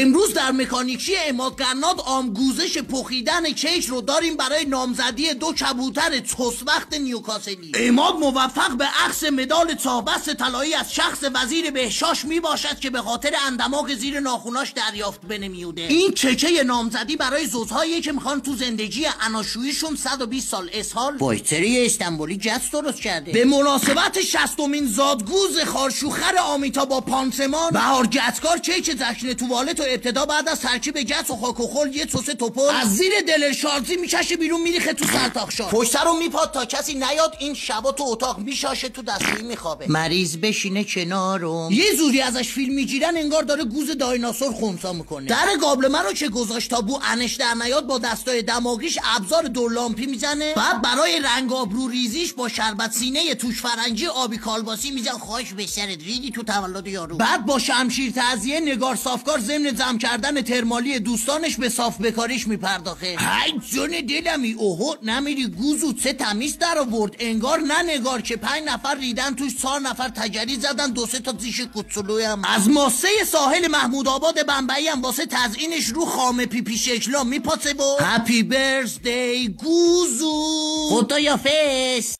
امروز در مکانیکی عماد قناد آموزش پخیدن کیک رو داریم برای نامزدی 2 کبوتر توسوخت نیوکاسلی. عماد موفق به اخذ مدال تابست طلایی از شخص وزیر بهشاش می باشد که به خاطر اندماغ زیر ناخوناش دریافت بنمیوده. این کیکه نامزدی برای زوجهایی که میخوان تو زندگی عناشوییشون 120 سال اسهال وایتری استانبولی جست درست کرده. به مناسبت 60مین زادگوز خارشوخر آمیتا با پانسمان، بهار گچکار کیک جشن توالت و ابتدا بعد از ترکیب گچ و خاک و خل یه سس توپل از زیر دل شارژی میکشه بیرون میریخه تو سرتاخشار. پشت رو میپاد تا کسی نیاد. این شبا تو اتاق میشاشه تو دستشویی میخوابه. مریض بشینه کنارم. یه زوری ازش فیلم میگیرن انگار داره گوز دایناسور خونسا میکنه. در قابلمه رو که گذاشت تا بو انش در نیاد با دستای دماغیش ابزار دور لامپی میزنه. بعد برای رنگ آبرو ریزیش با شربت سینه توش فرنگی آبی کالباسی میزنه. خواهش به سرت ریدی تو تولد یارو. بعد با شمشیر تعزیه نگار صافکار ضمن جمع کردن ترمالی دوستانش به صاف بکاریش میپرداخه. های جون دلمی. اوهو نمیری گوزو چه تمیز در آورد. انگار نه نگار که 5 نفر ریدن توش 4 نفر تجری زدن 2-3 تا زیش کوچولوی هم از ماسه ساحل محمود آباد بمبئی هم واسه تزیینش رو خامه پیپی شکلا میپاسه و هپی برزدی گوزو. خداحافظ.